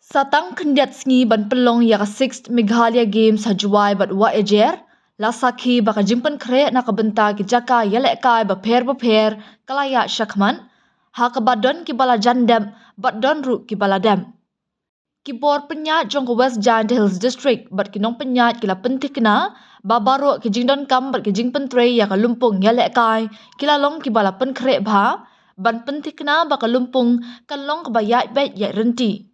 Satang kendiat sngi ban pelong ya 6th Meghalaya Games ha Jowai-Wahiajer la sakhi baka jimpen kre na kabenta ki jaka yelek kai ba pher kalaya shakman ha kabadon ki bala jandam badon ru ki bala dam ki bor penyat jong West Giant Hills District bat ki nong penyat ki la pentikna babaro ki jingdon kam bat ki jingpen tre ya ka lumpung yelek kai ki la long ki bala pen kre bha ban pentikna baka lumpung kan long ka ba yat bet ya renti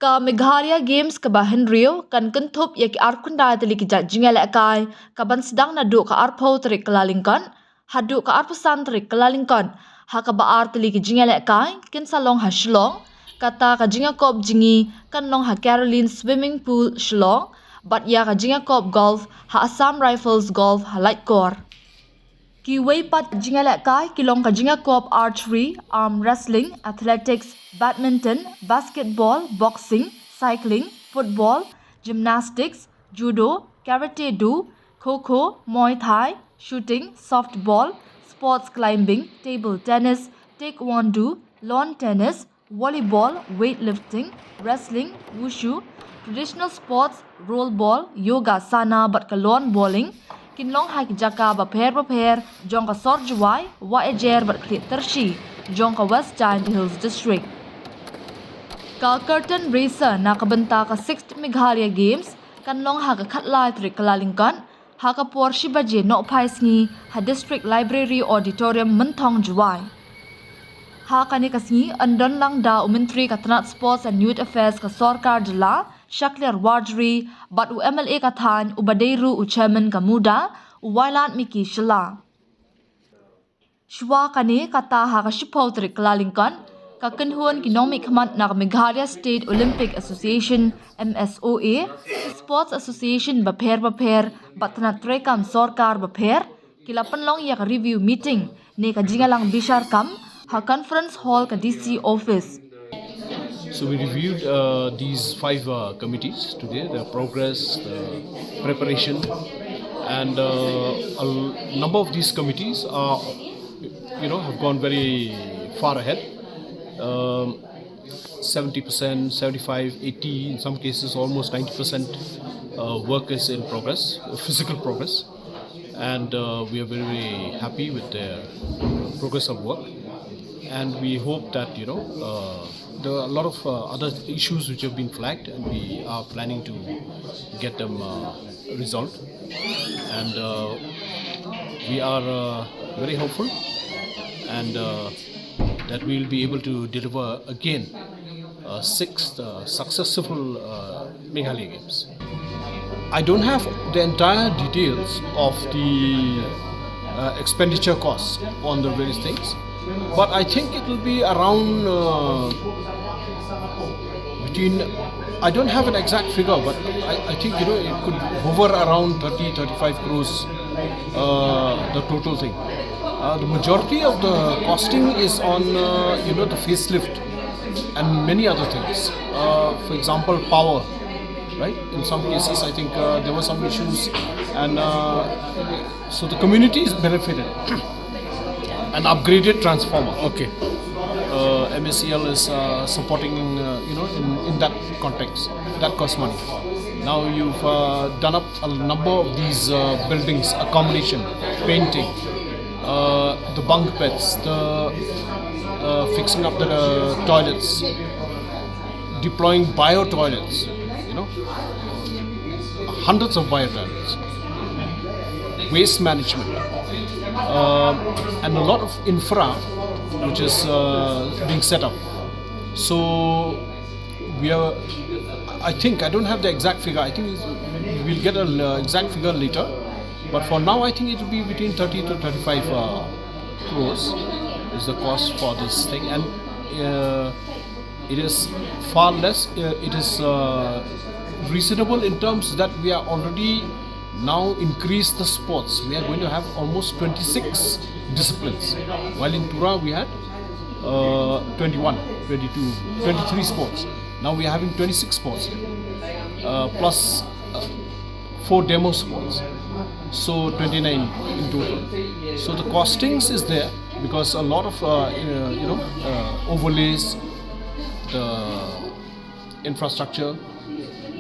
ka Meghalaya Games ka bahan rio kan kentup ya ki arkunda tali ki jat jingel akai ka ban sedang na du ka arpo trik kelalingkan hadu ka arpesan trik kelalingkan ha ka ba ar tali ki jingel akai kin salong ha shlong kata ka jinga kop jingi kan long ha Caroline swimming pool shlong bat ya ka jinga kop golf ha Assam Rifles golf ha light core ki weipat jinga kai kilong ka jinga kop archery, arm wrestling, athletics, badminton, basketball, boxing, cycling, football, gymnastics, judo, karate do, kho, muay thai, shooting, softball, sports climbing, table tennis, taekwondo, lawn tennis, volleyball, weightlifting, wrestling, wushu, traditional sports, rollball, yoga sana bat ka lawn bowling, kinlong hai ki jaka ba pher jong ka sor Jowai-Wahiajer bat klit tershi jong ka West Giant Hills District ka curtain racer na kabenta ka 6th Meghalaya Games kanlong ha ka khatlai trik kalalingkan ha ka por shibaje no phaisngi ha District Library Auditorium Menthong Jowai ha kani kasngi andon lang da umentri ka Tanat Sports and Youth Affairs ka Sorkar Jila Shakler Wardri bat u MLA ka than u badeiru u chairman ka muda u wailan miki shila shwa kani kata ha ka shipotri kalalingkan ka kenhuan kinomi khamat na Meghalaya State Olympic Association MSOA Sports Association ba pher bat na trekam Sorkar ba pher kilapan long ya ka review meeting ne ka jingalang bishar kam ha conference hall ka DC office. So we reviewed these 5 committees today, their progress, the preparation, and a number of these committees are, have gone very far ahead. 70%, 75, 80, in some cases almost 90% work is in progress, physical progress, and we are very, very happy with the progress of work. And we hope that there are a lot of other issues which have been flagged, and we are planning to get them resolved. And we are very hopeful, and that we will be able to deliver again 6th successful Meghalaya Games. I don't have the entire details of the expenditure costs on the various things. But I think it will be around I don't have an exact figure, but I think it could hover around 30-35 crores, the total thing. The majority of the costing is on the facelift and many other things. For example, power, right? In some cases, I think there were some issues, and so the community is benefited. An upgraded transformer. Okay. MSCL is supporting, in that context. That costs money. Now you've done up a number of these buildings, accommodation, painting, the bunk beds, the fixing up the toilets, deploying bio toilets, hundreds of bio toilets, waste management. And a lot of infra which is being set up. So I think, I don't have the exact figure, I think we'll get an exact figure later, but for now I think it will be between 30 to 35 crores is the cost for this thing, and it is far less, it is reasonable in terms that we are already now increase the sports. We are going to have almost 26 disciplines, while in Tura we had 21, 22, 23 sports. Now we are having 26 sports, plus 4 demo sports, so 29 in total. So the costings is there because a lot of overlays, the infrastructure.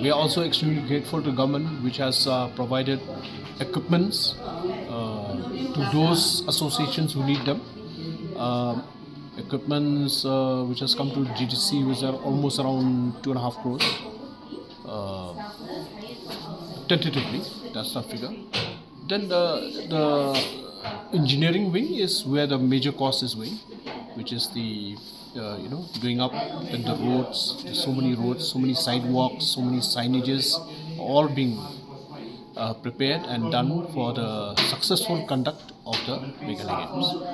We are also extremely grateful to government, which has provided equipments to those associations who need them. Equipments which has come to GTC, which are almost around 2.5 crores. Tentatively, that's the figure. Then the engineering wing is where the major cost is going, which is the doing up in the roads. There's so many roads, so many sidewalks, so many signages, all being prepared and done for the successful conduct of the Meghalaya Games.